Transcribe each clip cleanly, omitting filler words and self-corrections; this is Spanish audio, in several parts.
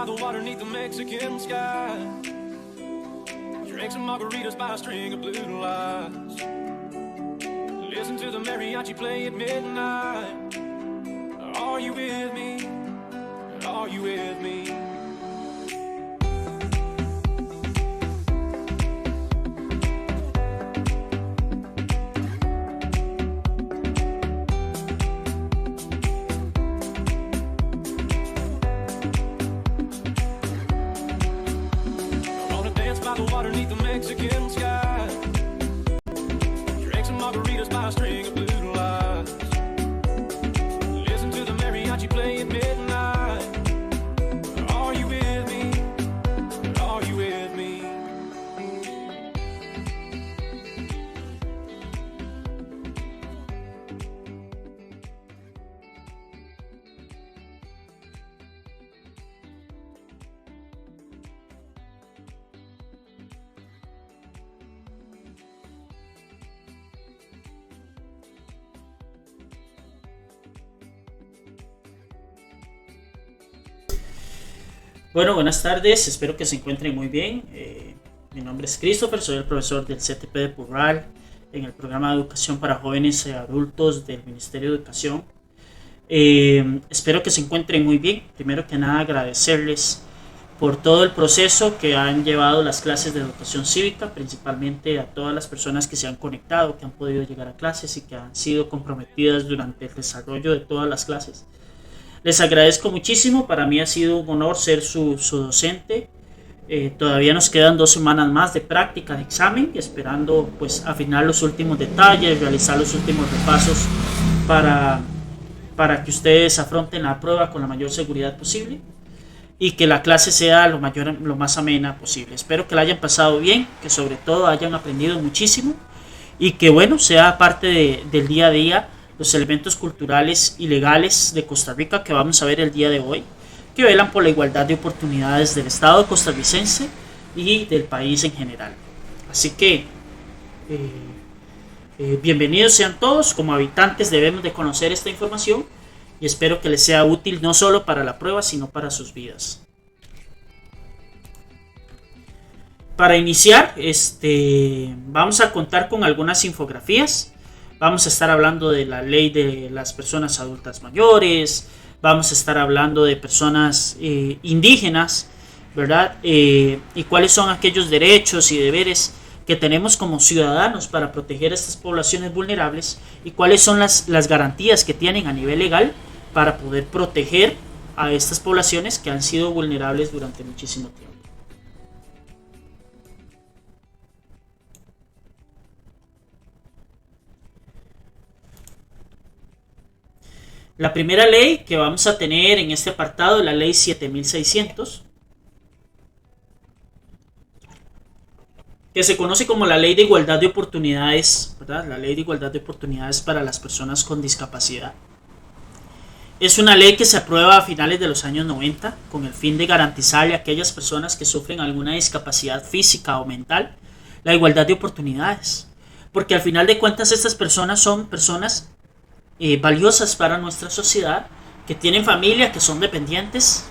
by the water neath the Mexican sky. Drink some margaritas by a string of blue lights. Listen to the mariachi play at midnight. Are you with me? Are you with me? By the water neath the Mexican sky. Drink some margaritas by a string of blue lights. Listen to the mariachi play at midnight. Are you with me? Are you with me? Bueno, buenas tardes, espero que se encuentren muy bien. Mi nombre es Christopher, soy el profesor del CTP de Purral en el programa de educación para jóvenes y adultos del Ministerio de Educación. Espero que se encuentren muy bien. Primero que nada, agradecerles por todo el proceso que han llevado las clases de educación cívica, principalmente a todas las personas que se han conectado, que han podido llegar a clases y que han sido comprometidas durante el desarrollo de todas las clases. Les agradezco muchísimo, para mí ha sido un honor ser su docente. Todavía nos quedan 2 semanas más de práctica de examen, esperando pues afinar los últimos detalles, realizar los últimos repasos para que ustedes afronten la prueba con la mayor seguridad posible y que la clase sea lo más amena posible. Espero que la hayan pasado bien, que sobre todo hayan aprendido muchísimo y que bueno, sea parte del día a día los elementos culturales y legales de Costa Rica que vamos a ver el día de hoy, que velan por la igualdad de oportunidades del Estado costarricense y del país en general. Así que bienvenidos sean todos. Como habitantes debemos de conocer esta información y espero que les sea útil no solo para la prueba, sino para sus vidas. Para iniciar, vamos a contar con algunas infografías. Vamos a estar hablando de la ley de las personas adultas mayores, vamos a estar hablando de personas indígenas, ¿verdad? Y cuáles son aquellos derechos y deberes que tenemos como ciudadanos para proteger a estas poblaciones vulnerables y cuáles son las garantías que tienen a nivel legal para poder proteger a estas poblaciones que han sido vulnerables durante muchísimo tiempo. La primera ley que vamos a tener en este apartado es la ley 7600, que se conoce como la ley de igualdad de oportunidades, ¿verdad? La ley de igualdad de oportunidades para las personas con discapacidad. Es una ley que se aprueba a finales de los años 90 con el fin de garantizarle a aquellas personas que sufren alguna discapacidad física o mental la igualdad de oportunidades. Porque al final de cuentas estas personas son personas valiosas para nuestra sociedad, que tienen familia, que son dependientes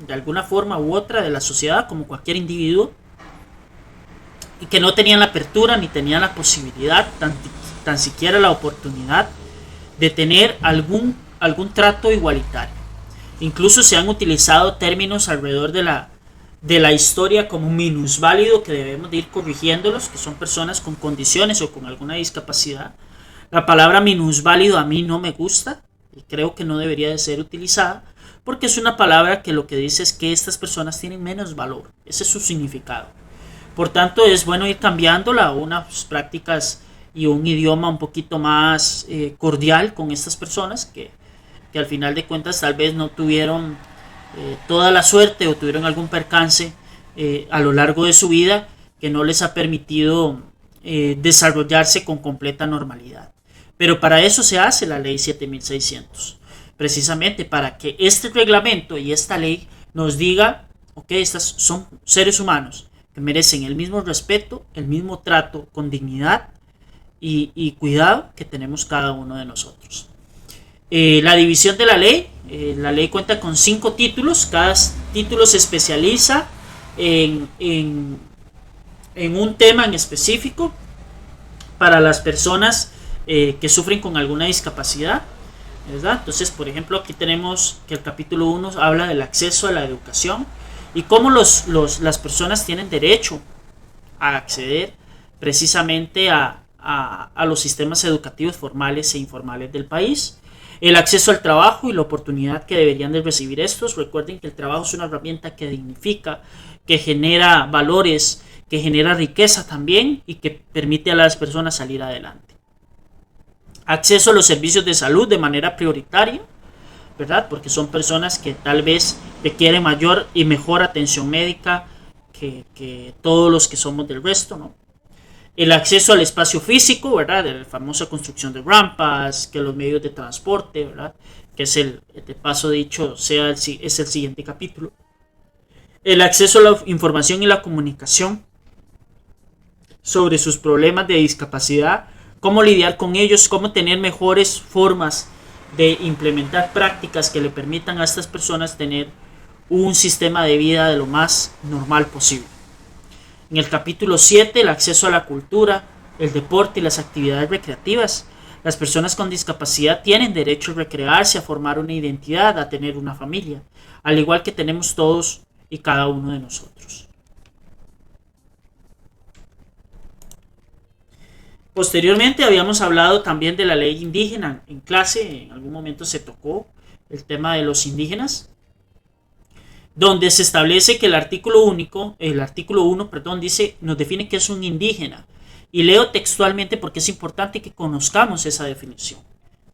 de alguna forma u otra de la sociedad como cualquier individuo y que no tenían la apertura ni tenían la posibilidad, tan siquiera la oportunidad de tener algún trato igualitario. Incluso se han utilizado términos alrededor de la historia como minusválido, que debemos de ir corrigiéndolos, que son personas con condiciones o con alguna discapacidad. La palabra minusválido a mí no me gusta y creo que no debería de ser utilizada porque es una palabra que lo que dice es que estas personas tienen menos valor. Ese es su significado. Por tanto, es bueno ir cambiándola a unas prácticas y un idioma un poquito más cordial con estas personas que al final de cuentas tal vez no tuvieron toda la suerte o tuvieron algún percance a lo largo de su vida que no les ha permitido desarrollarse con completa normalidad. Pero para eso se hace la ley 7600, precisamente para que este reglamento y esta ley nos diga, ok, estas son seres humanos que merecen el mismo respeto, el mismo trato con dignidad y cuidado que tenemos cada uno de nosotros. La división de la ley La ley cuenta con 5 títulos. Cada título se especializa en un tema en específico para las personas que sufren con alguna discapacidad, ¿verdad? Entonces, por ejemplo, aquí tenemos que el capítulo 1 habla del acceso a la educación y cómo las personas tienen derecho a acceder precisamente a los sistemas educativos formales e informales del país. El acceso al trabajo y la oportunidad que deberían de recibir estos. Recuerden que el trabajo es una herramienta que dignifica, que genera valores, que genera riqueza también y que permite a las personas salir adelante. Acceso a los servicios de salud de manera prioritaria, ¿verdad? Porque son personas que tal vez requieren mayor y mejor atención médica que todos los que somos del resto, ¿no? El acceso al espacio físico, ¿verdad? La famosa construcción de rampas, que los medios de transporte, ¿verdad? Que es de paso dicho, es el siguiente capítulo. El acceso a la información y la comunicación sobre sus problemas de discapacidad, cómo lidiar con ellos, cómo tener mejores formas de implementar prácticas que le permitan a estas personas tener un sistema de vida de lo más normal posible. En el capítulo 7, el acceso a la cultura, el deporte y las actividades recreativas. Las personas con discapacidad tienen derecho a recrearse, a formar una identidad, a tener una familia, al igual que tenemos todos y cada uno de nosotros. Posteriormente habíamos hablado también de la ley indígena en clase, en algún momento se tocó el tema de los indígenas, donde se establece que el artículo 1, dice, nos define qué es un indígena. Y leo textualmente porque es importante que conozcamos esa definición.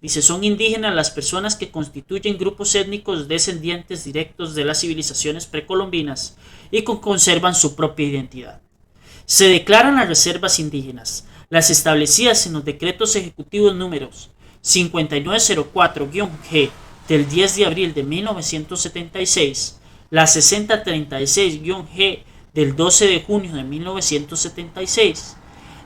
Dice, son indígenas las personas que constituyen grupos étnicos descendientes directos de las civilizaciones precolombinas y que conservan su propia identidad. Se declaran las reservas indígenas, las establecidas en los decretos ejecutivos números 5904-G del 10 de abril de 1976, la 6036-G del 12 de junio de 1976,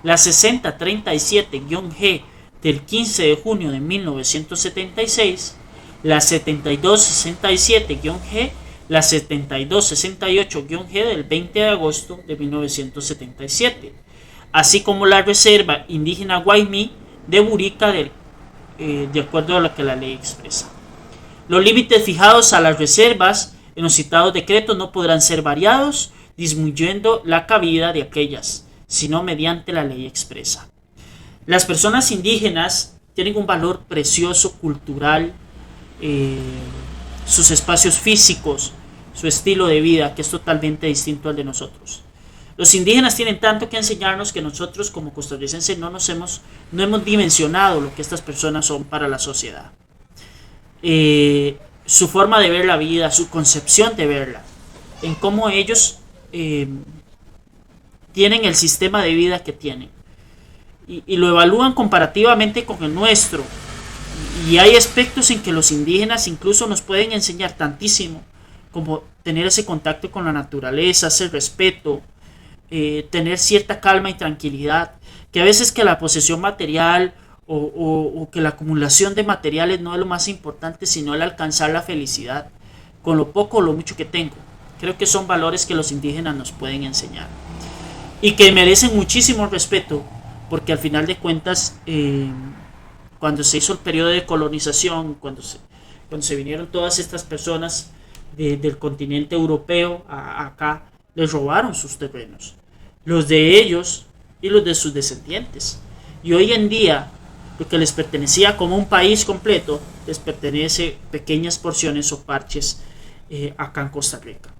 la 6037-G del 15 de junio de 1976, la 7267-G, la 7268-G del 20 de agosto de 1977, así como la Reserva Indígena Guaymi de Burica de acuerdo a lo que la ley expresa. Los límites fijados a las reservas en los citados decretos no podrán ser variados, disminuyendo la cabida de aquellas, sino mediante la ley expresa. Las personas indígenas tienen un valor precioso cultural, sus espacios físicos, su estilo de vida, que es totalmente distinto al de nosotros. Los indígenas tienen tanto que enseñarnos que nosotros como costarricenses no hemos dimensionado lo que estas personas son para la sociedad. Su forma de ver la vida, su concepción de verla, en cómo ellos tienen el sistema de vida que tienen y lo evalúan comparativamente con el nuestro, y hay aspectos en que los indígenas incluso nos pueden enseñar tantísimo, como tener ese contacto con la naturaleza, ese respeto, tener cierta calma y tranquilidad, que a veces que la posesión material o que la acumulación de materiales no es lo más importante, sino el alcanzar la felicidad con lo poco o lo mucho que tengo. Creo que son valores que los indígenas nos pueden enseñar y que merecen muchísimo respeto, porque al final de cuentas cuando se hizo el periodo de colonización, cuando se vinieron todas estas personas del continente europeo acá, les robaron sus terrenos, los de ellos y los de sus descendientes, y hoy en día lo que les pertenecía como un país completo les pertenece pequeñas porciones o parches acá en Costa Rica.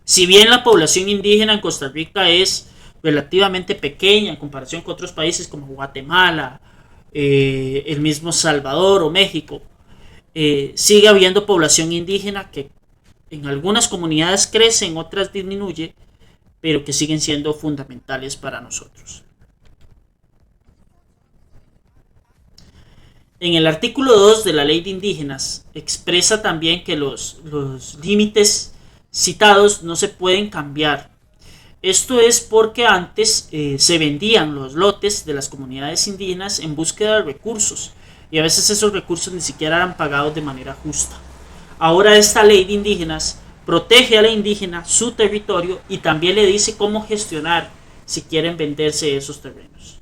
Si bien la población indígena en Costa Rica es relativamente pequeña en comparación con otros países como Guatemala, el mismo Salvador o México, sigue habiendo población indígena que en algunas comunidades crece, en otras disminuye, pero que siguen siendo fundamentales para nosotros. En el artículo 2 de la Ley de Indígenas expresa también que los límites citados no se pueden cambiar. Esto es porque antes se vendían los lotes de las comunidades indígenas en búsqueda de recursos, y a veces esos recursos ni siquiera eran pagados de manera justa. Ahora esta ley de indígenas protege a la indígena su territorio y también le dice cómo gestionar si quieren venderse esos terrenos.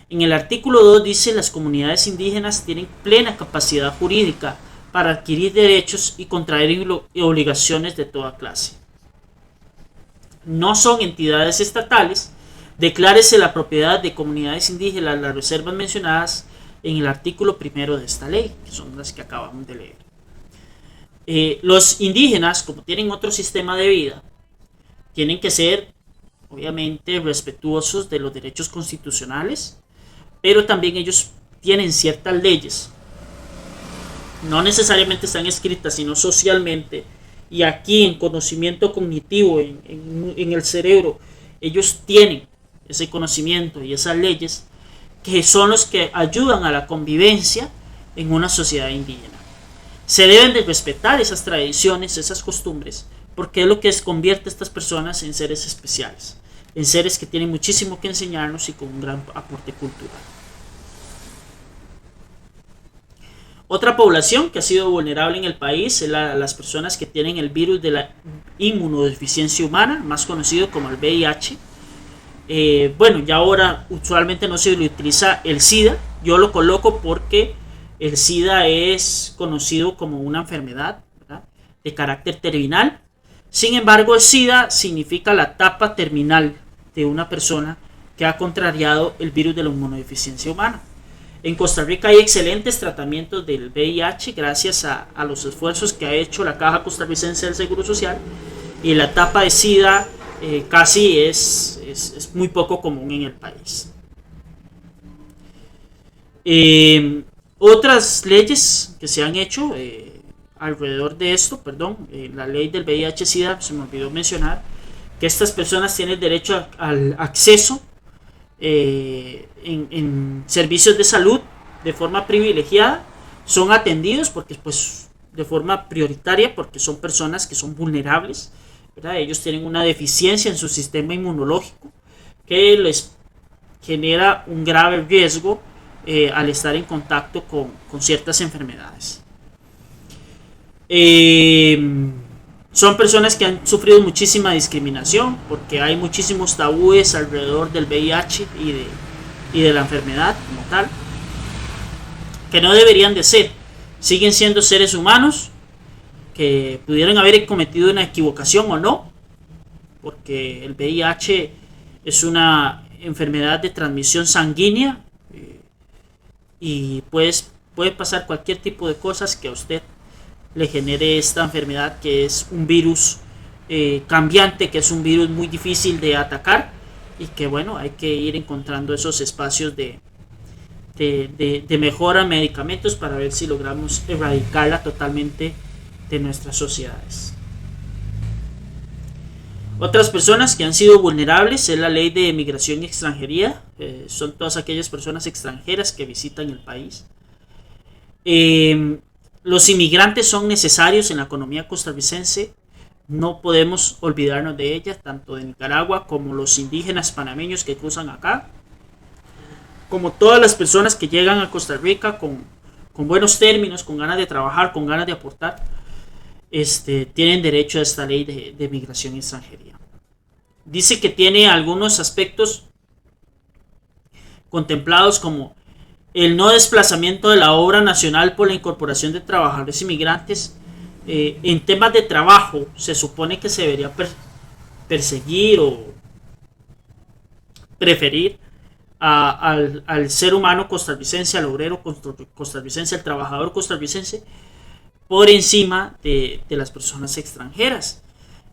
En el artículo 2 dice: las comunidades indígenas tienen plena capacidad jurídica para adquirir derechos y contraer obligaciones de toda clase. No son entidades estatales. Declárese la propiedad de comunidades indígenas las reservas mencionadas en el artículo 1 de esta ley, que son las que acabamos de leer. Los indígenas, como tienen otro sistema de vida, tienen que ser obviamente respetuosos de los derechos constitucionales, pero también ellos tienen ciertas leyes, no necesariamente están escritas, sino socialmente, y aquí en conocimiento cognitivo, en el cerebro, ellos tienen ese conocimiento y esas leyes que son los que ayudan a la convivencia en una sociedad indígena. Se deben de respetar esas tradiciones, esas costumbres, porque es lo que convierte a estas personas en seres especiales, en seres que tienen muchísimo que enseñarnos y con un gran aporte cultural. Otra población que ha sido vulnerable en el país es las personas que tienen el virus de la inmunodeficiencia humana, más conocido como el VIH. Ya ahora usualmente no se utiliza el SIDA. Yo lo coloco porque el SIDA es conocido como una enfermedad, ¿verdad?, de carácter terminal. Sin embargo, el SIDA significa la etapa terminal de una persona que ha contrariado el virus de la inmunodeficiencia humana. En Costa Rica hay excelentes tratamientos del VIH gracias a los esfuerzos que ha hecho la Caja Costarricense del Seguro Social, y la etapa de SIDA casi es muy poco común en el país. Otras leyes que se han hecho alrededor de esto, la ley del VIH-Sida, se me olvidó mencionar que estas personas tienen derecho al acceso en servicios de salud de forma privilegiada, son atendidos porque de forma prioritaria, porque son personas que son vulnerables, ¿verdad? Ellos tienen una deficiencia en su sistema inmunológico que les genera un grave riesgo al estar en contacto con ciertas enfermedades. Son personas que han sufrido muchísima discriminación porque hay muchísimos tabúes alrededor del VIH y de la enfermedad como tal, que no deberían de ser. Siguen siendo seres humanos que pudieran haber cometido una equivocación o no, porque el VIH es una enfermedad de transmisión sanguínea y puede pasar cualquier tipo de cosas que a usted le genere esta enfermedad, que es un virus cambiante, que es un virus muy difícil de atacar, y que hay que ir encontrando esos espacios de mejora, medicamentos, para ver si logramos erradicarla totalmente de nuestras sociedades. Otras personas que han sido vulnerables es la ley de migración y extranjería. Son todas aquellas personas extranjeras que visitan el país. Los inmigrantes son necesarios en la economía costarricense. No podemos olvidarnos de ellas, tanto de Nicaragua como los indígenas panameños que cruzan acá, como todas las personas que llegan a Costa Rica con buenos términos, con ganas de trabajar, con ganas de aportar, tienen derecho a esta ley de migración y extranjería. Dice que tiene algunos aspectos contemplados, como el no desplazamiento de la obra nacional por la incorporación de trabajadores inmigrantes. En temas de trabajo se supone que se debería perseguir o preferir al ser humano costarricense, al obrero costarricense, al trabajador costarricense, por encima de las personas extranjeras.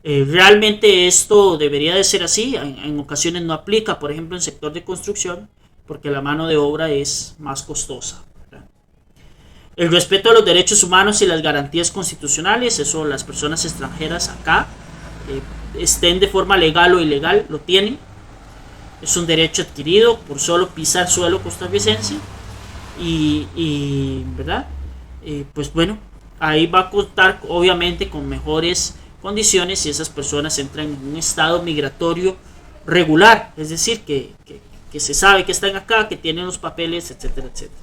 Realmente esto debería de ser así. En ocasiones no aplica, por ejemplo en sector de construcción, porque la mano de obra es más costosa, ¿verdad? El respeto a los derechos humanos y las garantías constitucionales, eso las personas extranjeras acá, estén de forma legal o ilegal, lo tienen. Es un derecho adquirido por solo pisar suelo costarricense ¿verdad? Ahí va a contar obviamente con mejores condiciones si esas personas entran en un estado migratorio regular, es decir, que se sabe que están acá, que tienen los papeles, etcétera, etcétera.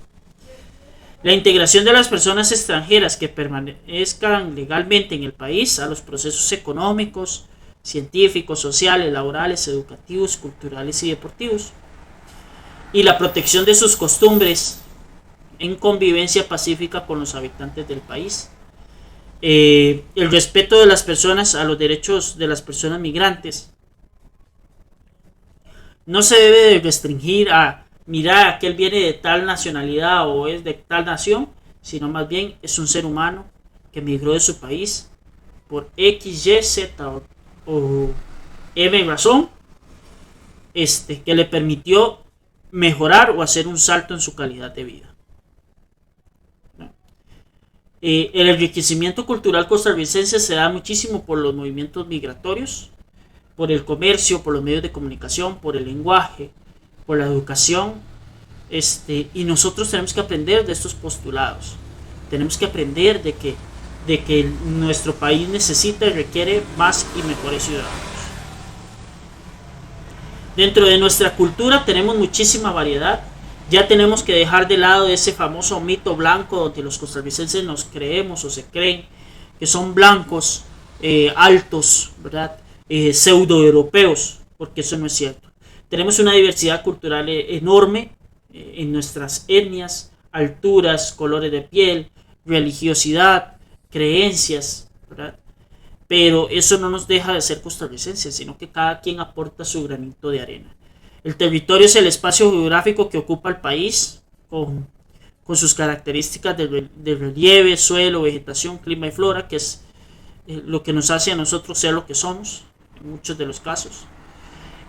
La integración de las personas extranjeras que permanezcan legalmente en el país a los procesos económicos, científicos, sociales, laborales, educativos, culturales y deportivos. Y la protección de sus costumbres en convivencia pacífica con los habitantes del país. El respeto de las personas a los derechos de las personas migrantes. No se debe de restringir a mirar que él viene de tal nacionalidad o es de tal nación, sino más bien es un ser humano que migró de su país por X, Y, Z o M razón, que le permitió mejorar o hacer un salto en su calidad de vida. El enriquecimiento cultural costarricense se da muchísimo por los movimientos migratorios, por el comercio, por los medios de comunicación, por el lenguaje, por la educación, y nosotros tenemos que aprender de estos postulados. Tenemos que aprender de que nuestro país necesita y requiere más y mejores ciudadanos. Dentro de nuestra cultura tenemos muchísima variedad. Ya tenemos que dejar de lado ese famoso mito blanco donde los costarricenses nos creemos o se creen que son blancos, altos, ¿verdad? Pseudo europeos, porque eso no es cierto. Tenemos una diversidad cultural enorme en nuestras etnias, alturas, colores de piel, religiosidad, creencias, ¿verdad? Pero eso no nos deja de ser costarricenses, sino que cada quien aporta su granito de arena. El territorio es el espacio geográfico que ocupa el país, con sus características de relieve, suelo, vegetación, clima y flora, que es lo que nos hace a nosotros ser lo que somos, en muchos de los casos.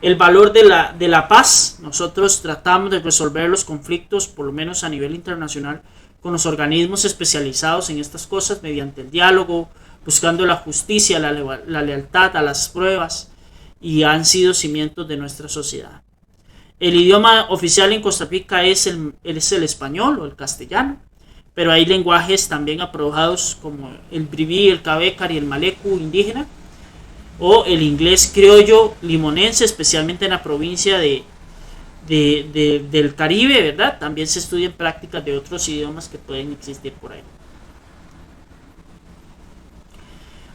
El valor de la paz, nosotros tratamos de resolver los conflictos, por lo menos a nivel internacional, con los organismos especializados en estas cosas, mediante el diálogo, buscando la justicia, la lealtad a las pruebas, y han sido cimientos de nuestra sociedad. El idioma oficial en Costa Rica es el español o el castellano, pero hay lenguajes también aprobados como el bribí, el cabécar y el malecu indígena, o el inglés criollo limonense, especialmente en la provincia del Caribe, ¿verdad? También se estudian prácticas de otros idiomas que pueden existir por ahí.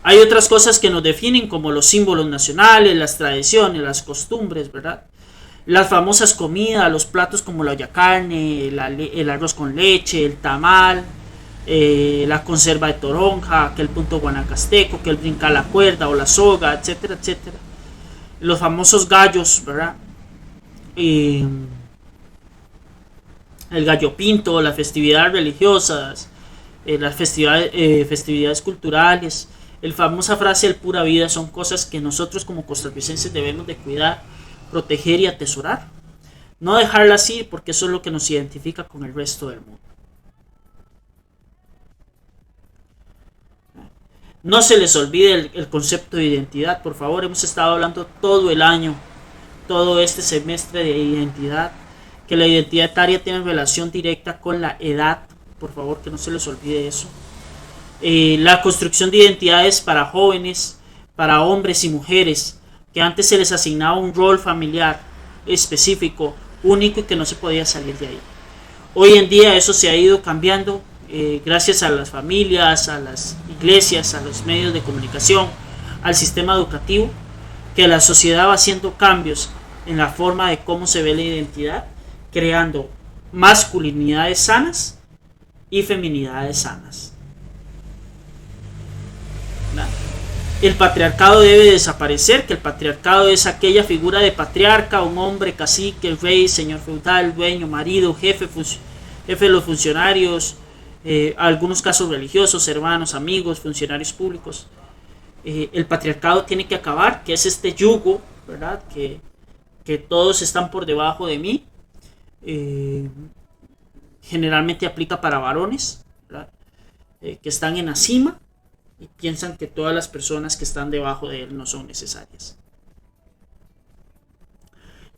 Hay otras cosas que nos definen, como los símbolos nacionales, las tradiciones, las costumbres, ¿verdad? Las famosas comidas, los platos como la olla carne, el arroz con leche, el tamal, la conserva de toronja, que el punto guanacasteco, que el brincar la cuerda o la soga, etcétera, etcétera. Los famosos gallos, ¿verdad? El gallo pinto, las festividades religiosas, las festividades culturales. La famosa frase "el pura vida" son cosas que nosotros como costarricenses debemos de cuidar, proteger y atesorar. No dejarlas ir, porque eso es lo que nos identifica con el resto del mundo. No se les olvide el concepto de identidad, por favor. Hemos estado hablando todo el año, todo este semestre, de identidad, que la identidad etaria tiene relación directa con la edad. Por favor, que no se les olvide eso. La construcción de identidades para jóvenes, para hombres y mujeres, que antes se les asignaba un rol familiar específico, único, y que no se podía salir de ahí. Hoy en día eso se ha ido cambiando, gracias a las familias, a las iglesias, a los medios de comunicación, al sistema educativo, que la sociedad va haciendo cambios en la forma de cómo se ve la identidad, creando masculinidades sanas y feminidades sanas. El patriarcado debe desaparecer, que el patriarcado es aquella figura de patriarca, un hombre, cacique, rey, señor feudal, dueño, marido, jefe de los funcionarios, algunos casos religiosos, hermanos, amigos, funcionarios públicos. El patriarcado tiene que acabar, que es este yugo, ¿verdad? Que todos están por debajo de mí. Generalmente aplica para varones, ¿verdad? Que están en la cima y piensan que todas las personas que están debajo de él no son necesarias.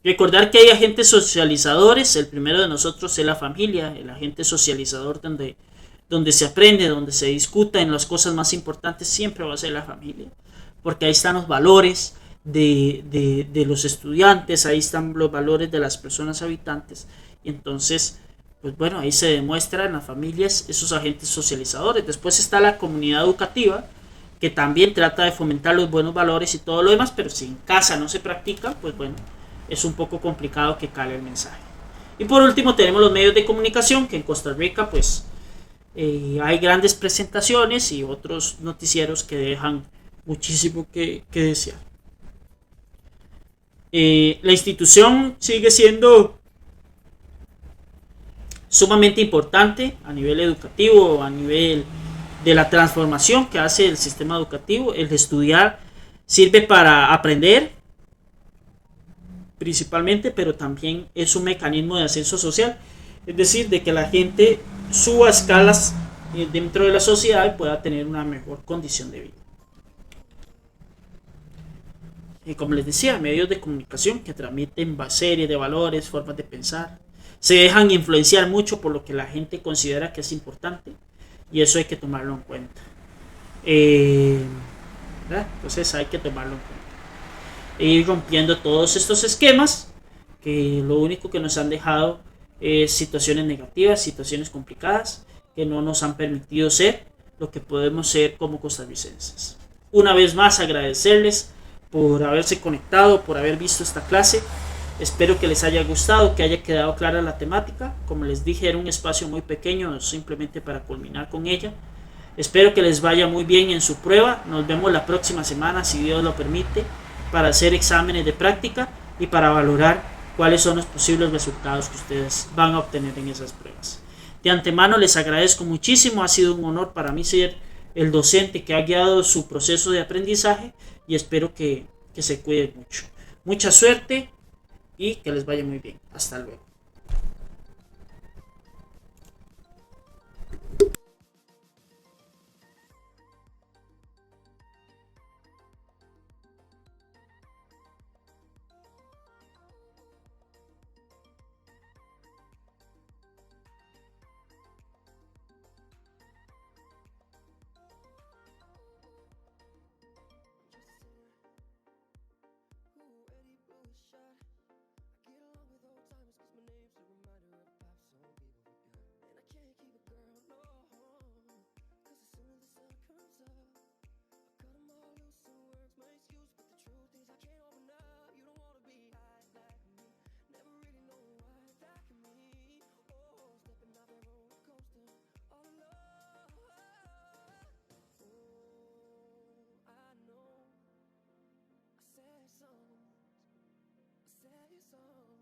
Recordar que hay agentes socializadores. El primero de nosotros es la familia, el agente socializador donde se aprende, donde se discuta en las cosas más importantes, siempre va a ser la familia, porque ahí están los valores de los estudiantes, ahí están los valores de las personas habitantes, y entonces pues bueno, ahí se demuestra en las familias esos agentes socializadores. Después está la comunidad educativa, que también trata de fomentar los buenos valores y todo lo demás, pero si en casa no se practica, pues bueno, es un poco complicado que cale el mensaje. Y por último tenemos los medios de comunicación, que en Costa Rica pues hay grandes presentaciones y otros noticieros que dejan muchísimo que desear. La institución sigue siendo sumamente importante a nivel educativo, a nivel de la transformación que hace el sistema educativo. El estudiar sirve para aprender principalmente, pero también es un mecanismo de ascenso social, es decir, de que la gente suba escalas dentro de la sociedad y pueda tener una mejor condición de vida. Y como les decía, medios de comunicación que transmiten serie de valores, formas de pensar, se dejan influenciar mucho por lo que la gente considera que es importante y eso hay que tomarlo en cuenta. Entonces hay que tomarlo en cuenta. E ir rompiendo todos estos esquemas que lo único que nos han dejado es situaciones negativas, situaciones complicadas que no nos han permitido ser lo que podemos ser como costarricenses. Una vez más agradecerles por haberse conectado, por haber visto esta clase. Espero que les haya gustado, que haya quedado clara la temática. Como les dije, era un espacio muy pequeño, simplemente para culminar con ella. Espero que les vaya muy bien en su prueba. Nos vemos la próxima semana, si Dios lo permite, para hacer exámenes de práctica y para valorar cuáles son los posibles resultados que ustedes van a obtener en esas pruebas. De antemano les agradezco muchísimo, ha sido un honor para mí ser el docente que ha guiado su proceso de aprendizaje y espero que se cuiden mucho. Mucha suerte y que les vaya muy bien. Hasta luego. Sad songs, sad songs.